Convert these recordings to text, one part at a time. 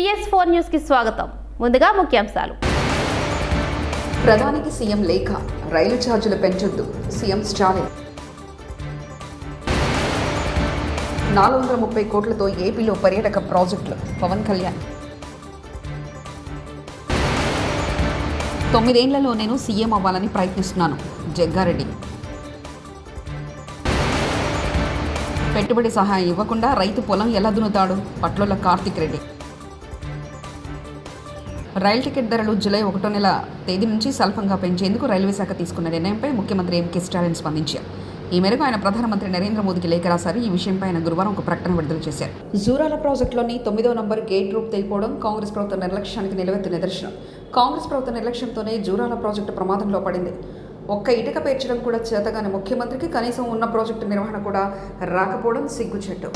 PS4 news కి స్వాగతం. ముందుగా ముఖ్యాంశాలు. ప్రధానికి సీఎం లేఖ, రైలు ఛార్జీలు పెంచొద్దు, సీఎం స్టాలిన్. 430 కోట్లతో ఏపీలో పర్యాటక ప్రాజెక్టులు, పవన్ కళ్యాణ్. 9 ఏళ్లలో నేను సీఎం అవ్వాలని ప్రయత్నిస్తున్నాను, జగ్గారెడ్డి. పెట్టుబడి సహాయం ఇవ్వకుండా రైతు పొలం ఎలా దున్నుతాడు, పట్లోల కార్తిక్ రెడ్డి. రైలు టికెట్ ధరలు జూలై 1వ నెల తేదీ నుంచి స్వల్పంగా పెంచేందుకు రైల్వే శాఖ తీసుకున్న నిర్ణయంపై ముఖ్యమంత్రి ఎంకే స్టాలిన్ స్పందించారు. ఈ మేరకు ఆయన ప్రధానమంత్రి నరేంద్ర మోదీకి లేఖ రాశారు. ఈ విషయంపై ఆయన గురువారం ఒక ప్రకటన విడుదల చేశారు. జూరాల ప్రాజెక్టులోని 9వ నంబర్ గేట్ రూప్ తెగిపోవడం కాంగ్రెస్ ప్రభుత్వ నిర్లక్ష్యానికి నిలవెత్తు నిదర్శనం. కాంగ్రెస్ ప్రభుత్వ నిర్లక్ష్యంతోనే జూరాల ప్రాజెక్టు ప్రమాదంలో పడింది. ఒక్క ఇటుక పేర్చడం కూడా చేతగాని ముఖ్యమంత్రికి కనీసం ఉన్న ప్రాజెక్టు నిర్వహణ కూడా రాకపోవడం సిగ్గుచెట్టు.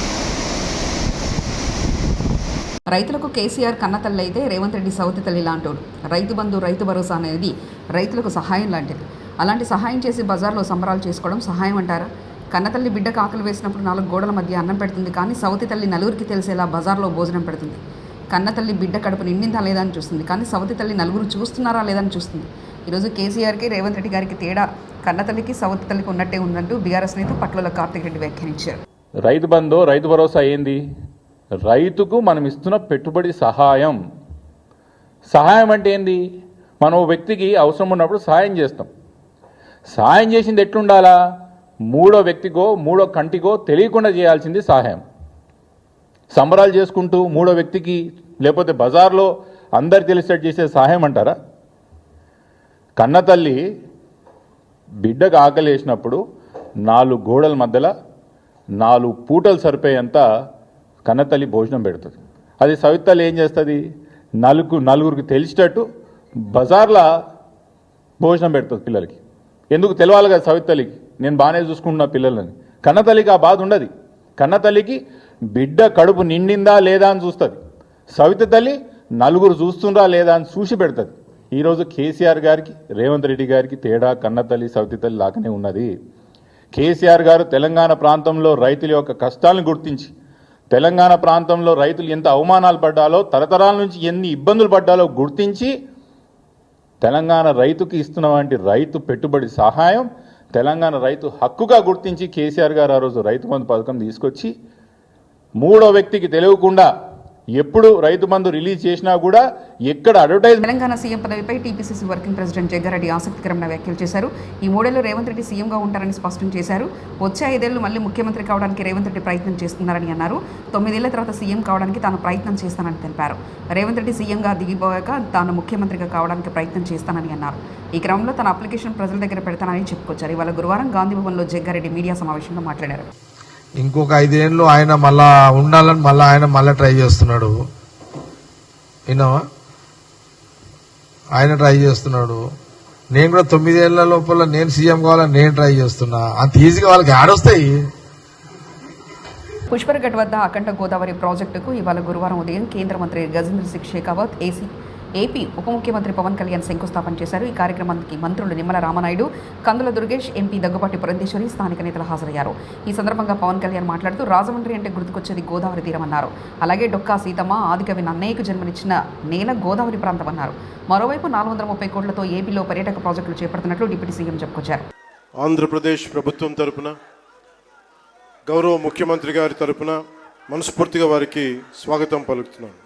రైతులకు కేసీఆర్ కన్నతల్లి అయితే రేవంత్ రెడ్డి సవతి తల్లి లాంటోడు. రైతు బంధు, రైతు భరోసా అనేది రైతులకు సహాయం లాంటిది. అలాంటి సహాయం చేసి బజార్లో సంబరాలు చేసుకోవడం సహాయం అంటారా? కన్నతల్లి బిడ్డకు ఆకలి వేసినప్పుడు 4 గోడల మధ్య అన్నం పెడుతుంది, కానీ సవతి తల్లి నలుగురికి తెలిసేలా బజార్లో భోజనం పెడుతుంది. కన్నతల్లి బిడ్డ కడుపు నిండిందా లేదా అని చూస్తుంది, కానీ సవతి తల్లి నలుగురు చూస్తున్నారా లేదని చూస్తుంది. ఈరోజు కేసీఆర్కి రేవంత్ రెడ్డి గారికి తేడా కన్నతల్లికి సవతి తల్లికి ఉన్నట్టే ఉందంటూ బీఆర్ఎస్ నేత పట్లోల కార్తిక్ రెడ్డి వ్యాఖ్యానించారు. రైతు బంధు, రైతు భరోసా ఏంది? రైతుకు మనం ఇస్తున్న పెట్టుబడి సహాయం. సహాయం అంటే ఏంది? మనం ఓ వ్యక్తికి అవసరం ఉన్నప్పుడు సహాయం చేస్తాం. సహాయం చేసింది ఎట్లుండాలా? మూడో వ్యక్తికో మూడో కంటికో తెలియకుండా చేయాల్సింది సహాయం. సంబరాలు చేసుకుంటూ మూడో వ్యక్తికి లేకపోతే బజార్లో అందరు తెలిసేట్టు చేసే సహాయం అంటారా? కన్నతల్లి బిడ్డకు ఆకలి వేసినప్పుడు 4 గోడల మధ్యలో 4 పూటలు సరిపోయేంత కన్నతల్లి భోజనం పెడుతుంది. అది సవితల్లి ఏం చేస్తుంది? నలుగురికి తెలిసేటట్టు బజార్లో భోజనం పెడుతుంది పిల్లలకి. ఎందుకు తెలవాలి కదా సవితల్లికి, నేను బాగానే చూసుకుంటున్నా పిల్లలని. కన్నతల్లికి ఆ బాధ ఉండదు. కన్నతల్లికి బిడ్డ కడుపు నిండిందా లేదా అని చూస్తుంది. సవిత తల్లి నలుగురు చూస్తుందా లేదా అని చూసి పెడుతుంది. ఈరోజు కేసీఆర్ గారికి రేవంత్ రెడ్డి గారికి తేడా కన్నతల్లి సవిత తల్లి లాగానే ఉన్నది. కేసీఆర్ గారు తెలంగాణ ప్రాంతంలో రైతుల యొక్క కష్టాలను గుర్తించి, తెలంగాణ ప్రాంతంలో రైతులు ఎంత అవమానాలు పడ్డాలో, తరతరాల నుంచి ఎన్ని ఇబ్బందులు పడ్డాలో గుర్తించి తెలంగాణ రైతుకి ఇస్తున్న వంటి రైతు పెట్టుబడి సహాయం తెలంగాణ రైతు హక్కుగా గుర్తించి కేసీఆర్ గారు ఆ రోజు రైతు బంధు పథకం తీసుకొచ్చి మూడో వ్యక్తికి తెలియకుండా ఎప్పుడు రైతు బంధు రిలీజ్ చేసినా కూడా ఎక్కడ అడ్వర్టైజ్. తెలంగాణ సీఎం పదవిపై టీపీసీసీ వర్కింగ్ ప్రెసిడెంట్ జగ్గారెడ్డి ఆసక్తికరమైన వ్యాఖ్యలు చేశారు. ఈ 3 ఏళ్లు రేవంత్ రెడ్డి సీఎంగా ఉంటారని స్పష్టం చేశారు. వచ్చే 5 ఏళ్లు మళ్ళీ ముఖ్యమంత్రి కావడానికి రేవంత్ రెడ్డి ప్రయత్నం చేస్తున్నారని అన్నారు. 9 ఏళ్ల తర్వాత సీఎం కావడానికి తాను ప్రయత్నం చేస్తానని తెలిపారు. రేవంత్ రెడ్డి సీఎంగా దిగిపోయాక తాను ముఖ్యమంత్రిగా కావడానికి ప్రయత్నం చేస్తానని అన్నారు. ఈ క్రమంలో తన అప్లికేషన్ ప్రజల దగ్గర పెడతానని చెప్పుకొచ్చారు. ఇవాళ గురువారం గాంధీభవన్లో జగ్గారెడ్డి మీడియా సమావేశంలో మాట్లాడారు. ఇంకొక 5 ఏళ్ళు ఆయన మళ్ళా ఉండాలని ఆయన మళ్ళీ ట్రై చేస్తున్నాడు. విన్నావా? ఆయన ట్రై చేస్తున్నాడు. నేను కూడా 9 ఏళ్ల లోపల నేను సీఎం కావాలని నేను ట్రై చేస్తున్నా. అంత ఈజీగా వాళ్ళకి ఆడొస్తాయి. పుష్కరఘట్ వద్ద అఖండ గోదావరి ప్రాజెక్టుకు ఇవాళ గురువారం ఉదయం కేంద్ర మంత్రి గజేంద్ర సింగ్ షెకావత్, ఏపీ ఉప ముఖ్యమంత్రి పవన్ కళ్యాణ్ శంకుస్థాపన చేశారు. ఈ కార్యక్రమానికి మంత్రులు నిమ్మల రామనాయుడు, కందుల దుర్గేష్, ఎంపీ దగ్గుపాటి పురంధేశ్వరి, స్థానిక నేతలు హాజరయ్యారు. ఈ సందర్భంగా పవన్ కళ్యాణ్ మాట్లాడుతూ రాజమండ్రి అంటే గుర్తుకొచ్చేది గోదావరి తీరమన్నారు. అలాగే డొక్కా సీతమ్మ, ఆదికవి నన్నయ్యకు జన్మనిచ్చిన నేల గోదావరి ప్రాంతం అన్నారు. మరోవైపు 430 కోట్లతో ఏపీలో పర్యాటక ప్రాజెక్టులు చేపడుతున్నట్లు డిప్యూటీ సీఎం చెప్పుకొచ్చారు. ఆంధ్రప్రదేశ్ ప్రభుత్వం తరపున, గౌరవ ముఖ్యమంత్రి గారి తరపున మనస్ఫూర్తిగా వారికి స్వాగతం పలుకుతున్నాను.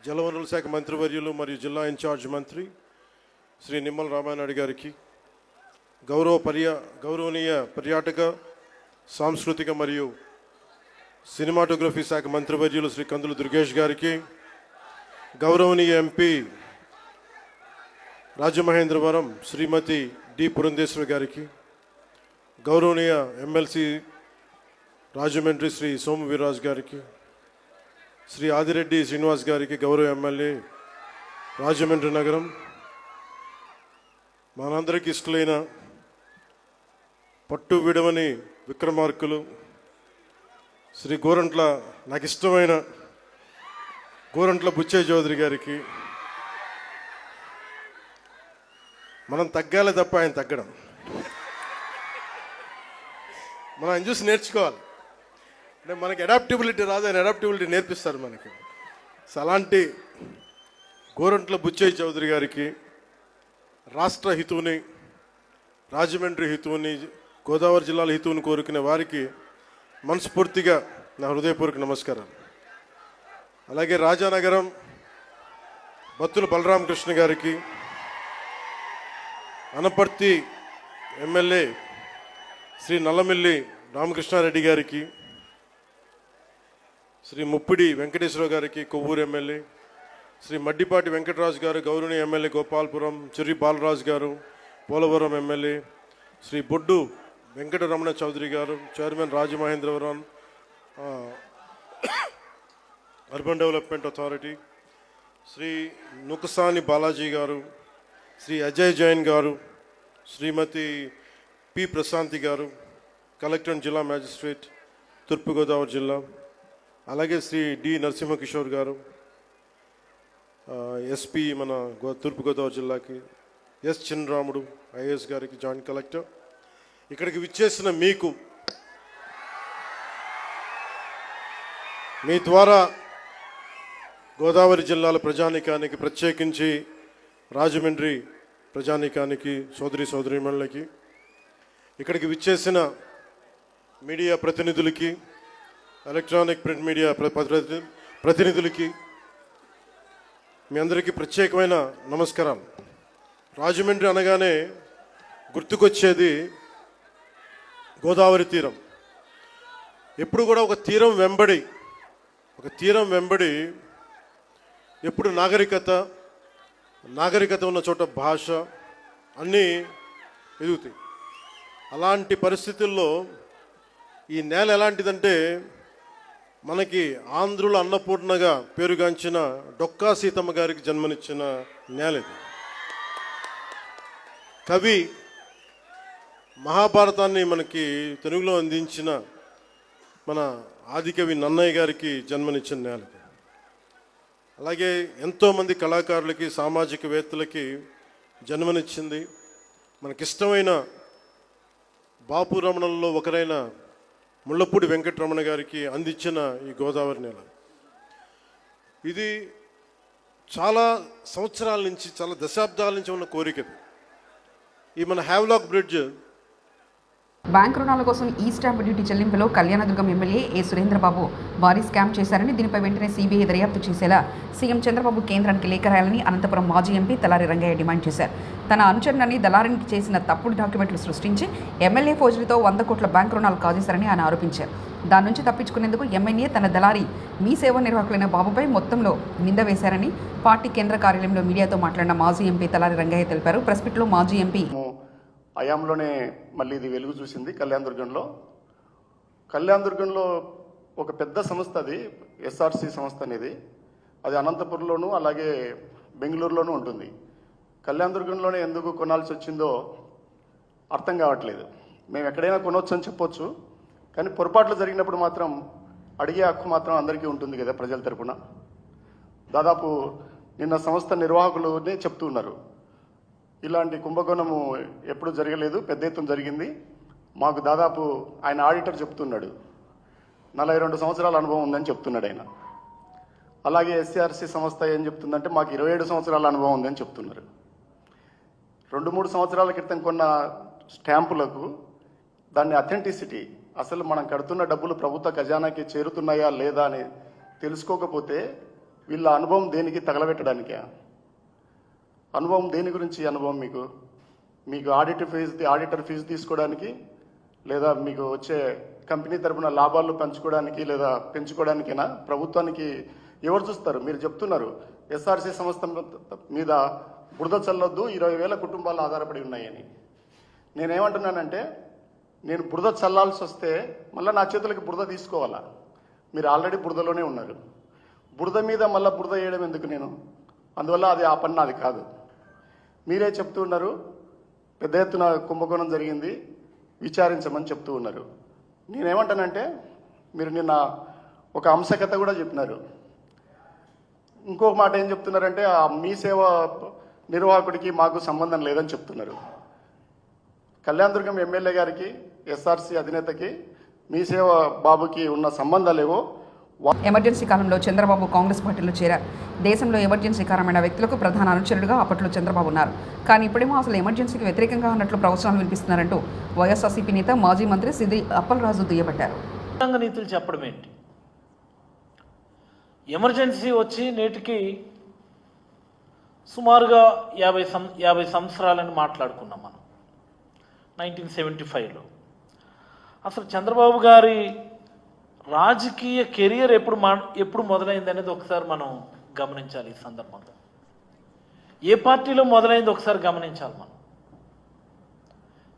జలవనరుల శాఖ మంత్రివర్యులు మరియు జిల్లా ఇన్ఛార్జ్ మంత్రి శ్రీ నిమ్మల రామానాయుడు గారికి, గౌరవనీయ పర్యాటక, సాంస్కృతిక మరియు సినిమాటోగ్రఫీ శాఖ మంత్రివర్యులు శ్రీ కందుల దుర్గేష్ గారికి, గౌరవనీయ ఎంపీ రాజమహేంద్రవరం శ్రీమతి డి పురంధేశ్వరి గారికి, గౌరవనీయ ఎమ్మెల్సీ రాజమండ్రి శ్రీ సోము వీర్రాజు గారికి, శ్రీ ఆదిరెడ్డి శ్రీనివాస్ గారికి, గౌరవ ఎమ్మెల్యే రాజమండ్రి నగరం, మనందరికీ ఇష్టలైన పట్టు విడవని విక్రమార్కులు శ్రీ నాకు ఇష్టమైన గోరంట్ల బుచ్చయ్య చౌదరి గారికి. మనం తగ్గాలి తప్ప ఆయన తగ్గడం. మనం ఆయన చూసి నేర్చుకోవాలి. అంటే మనకి అడాప్టబిలిటీ రాదు, ఆయన అడాప్టబిలిటీ నేర్పిస్తారు మనకి. అలాంటి గోరంట్ల బుచ్చయ్య చౌదరి గారికి రాష్ట్ర హితువుని, రాజమండ్రి హితువుని, గోదావరి జిల్లాల హితువుని కోరుకునే వారికి మనస్ఫూర్తిగా నా హృదయపూర్వక నమస్కారం. అలాగే రాజానగరం బత్తుల బలరామకృష్ణ గారికి, అనపర్తి ఎమ్మెల్యే శ్రీ నల్లమిల్లి రామకృష్ణారెడ్డి గారికి, శ్రీ ముప్పిడి వెంకటేశ్వర గారికి కొవ్వూరు ఎమ్మెల్యే, శ్రీ మడ్డిపాటి వెంకటరాజు గారు గౌరవనీయ MLA Gopalapuram, Chirri Balaraju garu Polavaram MLA, Sri Boddu Venkataramana Chowdary garu chairman Rajamahendravaram urban development authority, Sri Nukasani Balaji garu, Sri Ajay Jain గారు, శ్రీమతి పి ప్రశాంతి గారు కలెక్టర్ జిల్లా మ్యాజిస్ట్రేట్ తూర్పుగోదావరి జిల్లా, అలాగే శ్రీ డి నరసింహకిషోర్ గారు ఎస్పీ మన తూర్పుగోదావరి జిల్లాకి, ఎస్ చిన్నరాముడు ఐఏఎస్ గారికి జాయింట్ కలెక్టర్, ఇక్కడికి విచ్చేసిన మీకు మీ ద్వారా గోదావరి జిల్లాల ప్రజానీకానికి, ప్రత్యేకించి రాజమండ్రి ప్రజానీకానికి, సోదరీమణులకి, ఇక్కడికి విచ్చేసిన మీడియా ప్రతినిధులకి, ఎలక్ట్రానిక్ ప్రింట్ మీడియా ప్రతినిధులకి మీ అందరికీ ప్రత్యేకమైన నమస్కారం. రాజమండ్రి అనగానే గుర్తుకొచ్చేది గోదావరి తీరం. ఎప్పుడు కూడా ఒక తీరం వెంబడి ఎప్పుడు నాగరికత ఉన్న చోట భాష అన్నీ ఎదుగుతాయి. అలాంటి పరిస్థితుల్లో ఈ నేల ఎలాంటిదంటే మనకి ఆంధ్రుల అన్నపూర్ణగా పేరుగాంచిన డొక్కా సీతమ్మ గారికి జన్మనిచ్చిన నేల ఇది. కవి మహాభారతాన్ని మనకి తెలుగులో అందించిన మన ఆదికవి నన్నయ్య గారికి జన్మనిచ్చిన నేల. అలాగే ఎంతోమంది కళాకారులకి, సామాజికవేత్తలకి జన్మనిచ్చింది. మనకిష్టమైన బాపు రమణల్లో ఒకరైన ముళ్ళపూడి వెంకటరమణ గారికి అందించిన ఈ గోదావరి నేల. ఇది చాలా సంవత్సరాల నుంచి, చాలా దశాబ్దాల నుంచి ఉన్న కోరిక. ఈ మన హ్యావ్లాక్ బ్రిడ్జ్ బ్యాంక్ రుణాల కోసం ఈ స్టాంప్ డ్యూటీ చెల్లింపులో కళ్యాణదుర్గం ఎమ్మెల్యే ఏ సురేంద్రబాబు భారీ స్కామ్ చేశారని, దీనిపై వెంటనే సిబిఐ దర్యాప్తు చేసేలా సీఎం చంద్రబాబు కేంద్రానికి లేఖ రాయాలని అనంతపురం మాజీ ఎంపీ తలారి రంగయ్య డిమాండ్ చేశారు. తన అనుచరులని దళారానికి చేసిన తప్పుడు డాక్యుమెంట్లు సృష్టించి ఎమ్మెల్యే ఫోజులతో 100 కోట్ల బ్యాంక్ రుణాలు కాజేశారని ఆయన ఆరోపించారు. దాని నుంచి తప్పించుకునేందుకు ఎమ్మెల్యే తన దళారి మీ సేవా నిర్వాహకులైన బాబుపై మొత్తంలో నింద వేశారని పార్టీ కేంద్ర కార్యాలయంలో మీడియాతో మాట్లాడిన మాజీ ఎంపీ తలారి రంగయ్య తెలిపారు. ప్రెస్ మీట్లో మాజీ ఎంపీ అయాంలోనే మళ్ళీ ఇది వెలుగు చూసింది. కళ్యాణదుర్గంలో ఒక పెద్ద సంస్థ, అది ఎస్ఆర్సి సంస్థ అనేది. అది అనంతపురంలోనూ అలాగే బెంగళూరులోనూ ఉంటుంది. కళ్యాణదుర్గంలోనే ఎందుకు కొనాల్సి వచ్చిందో అర్థం కావట్లేదు. మేము ఎక్కడైనా కొనవచ్చు అని చెప్పొచ్చు, కానీ పొరపాట్లు జరిగినప్పుడు మాత్రం అడిగే హక్కు మాత్రం అందరికీ ఉంటుంది కదా ప్రజల తరపున. దాదాపు నిన్న సంస్థ నిర్వాహకులునే చెప్తూ ఉన్నారు, ఇలాంటి కుంభకోణము ఎప్పుడు జరగలేదు, పెద్ద ఎత్తున జరిగింది. మాకు దాదాపు ఆయన ఆడిటర్ చెప్తున్నాడు 42 సంవత్సరాల అనుభవం ఉందని చెప్తున్నాడు ఆయన. అలాగే ఎస్ఆర్సి సంస్థ ఏం చెప్తుందంటే మాకు 27 సంవత్సరాల అనుభవం ఉందని చెప్తున్నారు. 2-3 సంవత్సరాల క్రితం కొన్న స్టాంపులకు దాన్ని అథెంటిసిటీ, అసలు మనం కడుతున్న డబ్బులు ప్రభుత్వ ఖజానాకి చేరుతున్నాయా లేదా అని తెలుసుకోకపోతే వీళ్ళ అనుభవం దేనికి తగలబెట్టడానికే? అనుభవం దేని గురించి అనుభవం? మీకు ఆడిటర్ ఫీజు తీసుకోవడానికి, లేదా మీకు వచ్చే కంపెనీ తరపున లాభాలు పంచుకోవడానికి లేదా పెంచుకోవడానికైనా? ప్రభుత్వానికి ఎవరు చూస్తారు? మీరు చెప్తున్నారు ఎస్ఆర్సి సంస్థ మీద బురద చల్లొద్దు, 20,000 కుటుంబాలు ఆధారపడి ఉన్నాయని. నేనేమంటున్నానంటే, నేను బురద చల్లాల్సి వస్తే మళ్ళీ నా చేతులకి బురద తీసుకోవాలా? మీరు ఆల్రెడీ బురదలోనే ఉన్నారు. బురద మీద మళ్ళీ బురద వేయడం ఎందుకు నేను? అందువల్ల అది ఆ పని నాది కాదు. మీరే చెప్తూ ఉన్నారు పెద్ద ఎత్తున కుంభకోణం జరిగింది, విచారించమని చెప్తూ ఉన్నారు. నేనేమంటానంటే, మీరు నిన్న ఒక అంశకథ కూడా చెప్పినారు. ఇంకొక మాట ఏం చెప్తున్నారంటే, ఆ మీ సేవ నిర్వాహకుడికి మాకు సంబంధం లేదని చెప్తున్నారు. కళ్యాణదుర్గం ఎమ్మెల్యే గారికి, ఎస్ఆర్సి అధినేతకి, మీ సేవ బాబుకి ఉన్న సంబంధాలేవో ఎమర్జెన్సీ కాలంలో చంద్రబాబు కాంగ్రెస్ పార్టీలో చేరారు. దేశంలో ఎమర్జెన్సీ కారణమైన వ్యక్తులకు ప్రధాన అనుచరుడుగా అప్పట్లో చంద్రబాబు ఉన్నారు. కానీ ఇప్పుడేమో అసలు ఎమర్జెన్సీకి వ్యతిరేకంగా అన్నట్లు ప్రవచనాలు వినిపిస్తున్నారంటూ వైఎస్ఆర్సీపీ నేత మాజీ మంత్రి సిద్ది అప్పలరాజు దుయ్యబట్టారు. నీతులు చెప్పడం ఏంటి? ఎమర్జెన్సీ వచ్చి నేటికి సుమారుగా 50 సంవత్సరాలని మాట్లాడుకున్నాం మనం 1975లో. అసలు చంద్రబాబు గారి రాజకీయ కెరియర్ ఎప్పుడు మొదలైంది అనేది ఒకసారి మనం గమనించాలి. ఈ సందర్భంగా ఏ పార్టీలో మొదలైంది ఒకసారి గమనించాలి మనం.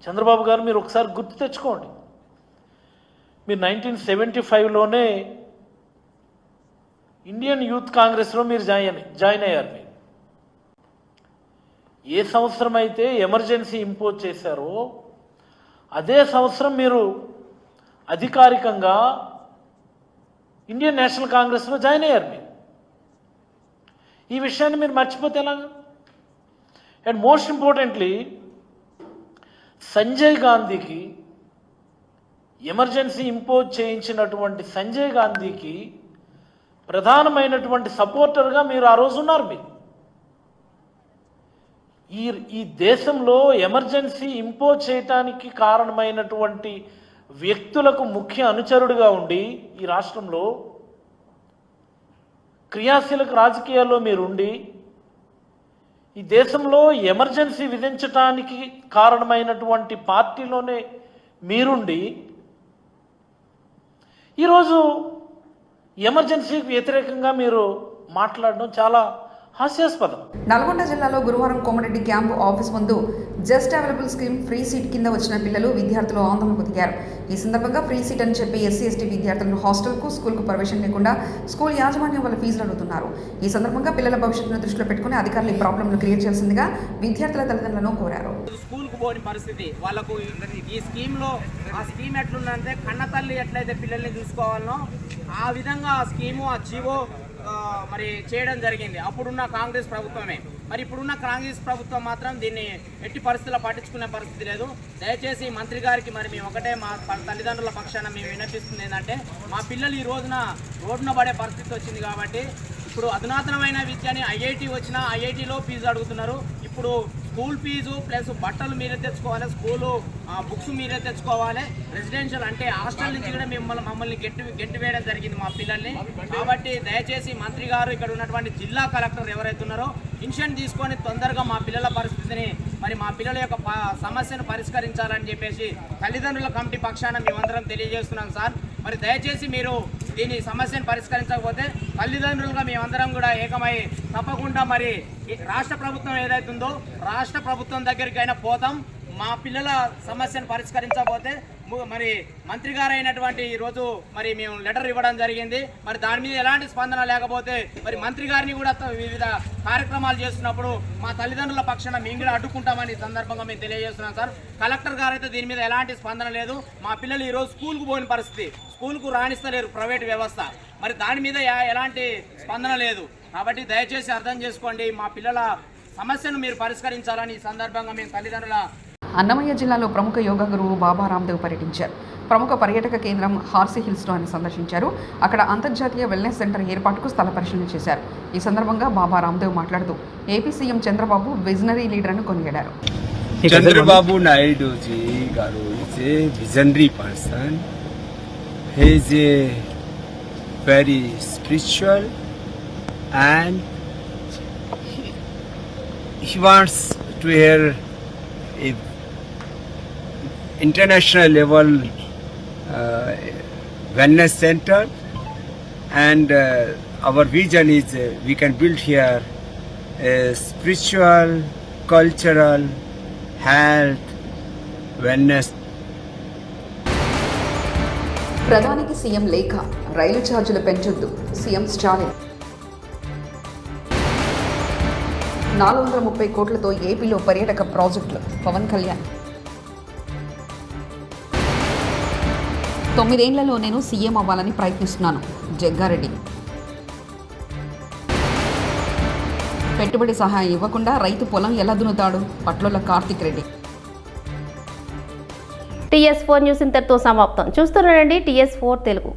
చంద్రబాబు గారు మీరు ఒకసారి గుర్తు తెచ్చుకోండి. మీరు 1975లోనే ఇండియన్ యూత్ కాంగ్రెస్లో మీరు జాయిన్ అయ్యారు. మీరు ఏ సంవత్సరం అయితే ఎమర్జెన్సీ ఇంపోజ్ చేశారో అదే సంవత్సరం మీరు అధికారికంగా ఇండియన్ నేషనల్ కాంగ్రెస్లో జాయిన్ అయ్యారు. మీరు ఈ విషయాన్ని మీరు మర్చిపోతే ఎలాగా? అండ్ మోస్ట్ ఇంపార్టెంట్లీ సంజయ్ గాంధీకి ఎమర్జెన్సీ ఇంపోజ్ చేయించినటువంటి సంజయ్ గాంధీకి ప్రధానమైనటువంటి సపోర్టర్గా మీరు ఆ రోజు ఉన్నారు. మీరు ఈ దేశంలో ఎమర్జెన్సీ ఇంపోజ్ చేయటానికి కారణమైనటువంటి వ్యక్తులకు ముఖ్య అనుచరుడుగా ఉండి ఈ రాష్ట్రంలో క్రియాశీలక రాజకీయాల్లో మీరుండి ఈ దేశంలో ఎమర్జెన్సీ విధించటానికి కారణమైనటువంటి పార్టీలోనే మీరుండి ఈరోజు ఎమర్జెన్సీకి వ్యతిరేకంగా మీరు మాట్లాడడం చాలా హాస్యాస్పదం. నల్గొండ జిల్లాలో గురువారం కోమరెడ్డి క్యాంపు ఆఫీస్ ముందు just available scheme free seat కింద వచ్చిన పిల్లలు విద్యార్థులు ఆందోళనకు దిగారు. ఈ సందర్భంగా ఫ్రీ సీట్ అని చెప్పి ఎస్సీ/ఎస్టీ విద్యార్థులను హాస్టల్కు స్కూల్కు ప్రవేశం లేకుండా స్కూల్ యాజమాన్యం వల్ల ఫీజులు అడుగుతున్నారు. ఈ సందర్భంగా పిల్లల భవిష్యత్తును దృష్టిలో పెట్టుకుని అధికారులు ఈ ప్రాబ్లంను క్రియేట్ చేయాల్సిందిగా విద్యార్థుల తల్లిదండ్రులను కోరారు. స్కూల్కు పోని పరిస్థితి వాళ్ళకు ఈ స్కీమ్లో ఆ స్కీమ్ ఎట్లుందంటే కన్నతల్లి ఎట్లయితే పిల్లల్ని చూసుకోవాలనో ఆ విధంగా ఆ స్కీము ఆ జీవో మరి చేయడం జరిగింది అప్పుడున్న కాంగ్రెస్ ప్రభుత్వమే. మరి ఇప్పుడున్న కాంగ్రెస్ ప్రభుత్వం మాత్రం దీన్ని ఎట్టి పరిస్థితుల్లో పట్టించుకునే పరిస్థితి లేదు. దయచేసి మంత్రి గారికి మరి మేము ఒకటే మా తల్లిదండ్రుల పక్షాన మేము విన్నపిస్తుంది ఏంటంటే మా పిల్లలు ఈ రోజున రోడ్డున పడే పరిస్థితి వచ్చింది కాబట్టి ఇప్పుడు అధునాతనమైన విద్యని ఐఐటి వచ్చినా ఐఐటిలో ఫీజు అడుగుతున్నారు. ఇప్పుడు స్కూల్ ఫీజు ప్లస్ బట్టలు మీరే తెచ్చుకోవాలి, స్కూలు బుక్స్ మీరే తెచ్చుకోవాలి. రెసిడెన్షియల్ అంటే హాస్టల్ నుంచి కూడా మమ్మల్ని గెట్టి వేయడం జరిగింది మా పిల్లల్ని. కాబట్టి దయచేసి మంత్రి గారు ఇక్కడ ఉన్నటువంటి జిల్లా కలెక్టర్ ఎవరైతే ఉన్నారో ఇన్షన్ తీసుకొని తొందరగా మా పిల్లల పరిస్థితిని మరి మా పిల్లల యొక్క సమస్యను పరిష్కరించాలని చెప్పేసి తల్లిదండ్రుల కమిటీ పక్షాన మేమందరం తెలియజేస్తున్నాం సార్. మరి దయచేసి మీరు దీని సమస్యను పరిష్కరించకపోతే తల్లిదండ్రులుగా మేమందరం కూడా ఏకమై తప్పకుండా మరి రాష్ట్ర ప్రభుత్వం ఏదైతుందో రాష్ట్ర ప్రభుత్వం దగ్గరికైనా పోతాం. మా పిల్లల సమస్యను పరిష్కరించకపోతే మరి మంత్రి గారు అయినటువంటి ఈరోజు మరి మేము లెటర్ ఇవ్వడం జరిగింది. మరి దాని మీద ఎలాంటి స్పందన లేకపోతే మరి మంత్రి గారిని కూడా వివిధ కార్యక్రమాలు చేస్తున్నప్పుడు మా తల్లిదండ్రుల పక్షాన మేము కూడా అడ్డుకుంటామని ఈ సందర్భంగా మేము తెలియజేస్తున్నాం సార్. కలెక్టర్ గారు అయితే దీని మీద ఎలాంటి స్పందన లేదు. మా పిల్లలు ఈరోజు స్కూల్కు పోయిన పరిస్థితి, స్కూల్కు రాణిస్తలేరు ప్రైవేట్ వ్యవస్థ, మరి దాని మీద ఎలాంటి స్పందన లేదు. కాబట్టి దయచేసి అర్థం చేసుకోండి, మా పిల్లల సమస్యను మీరు పరిష్కరించాలని ఈ సందర్భంగా మేము తల్లిదండ్రుల. అన్నమయ్య జిల్లాలో ప్రముఖ యోగా గురువు బాబా రామ్దేవ్ పర్యటించారు. ప్రముఖ పర్యాటక కేంద్రం హార్సీ హిల్స్లో ఆయన సందర్శించారు. అక్కడ అంతర్జాతీయ వెల్నెస్ సెంటర్ ఏర్పాటుకు స్థల పరిశీలన చేశారు. ఈ సందర్భంగా బాబా రామ్దేవ్ మాట్లాడుతూ AP CM Chandrababu visionary leader అని కొనియాడారు. చంద్రబాబు నాయుడు జీ గారు is a visionary person. He is a very spiritual and he wants to hear a international level wellness center, and our vision is we can build here a spiritual, cultural, health, wellness. ప్రధానికి CM లేఖ, రైలు ఛార్జీలు పెంచొద్దు CM Stalin. 430 కోట్లతో ఏపీలో పర్యాటక ప్రాజెక్టులు పవన్ కళ్యాణ్. 9 ఏళ్లలో నేను CM అవ్వాలని ప్రయత్నిస్తున్నాను జగ్గారెడ్డి. పెట్టుబడి సహాయం ఇవ్వకుండా రైతు పొలం ఎలా దున్నుతాడు పట్లోల కార్తిక్ రెడ్డి. TS4 న్యూస్ ఇంతటితో సమాప్తం. చూస్తున్నారండి TS4 తెలుగు.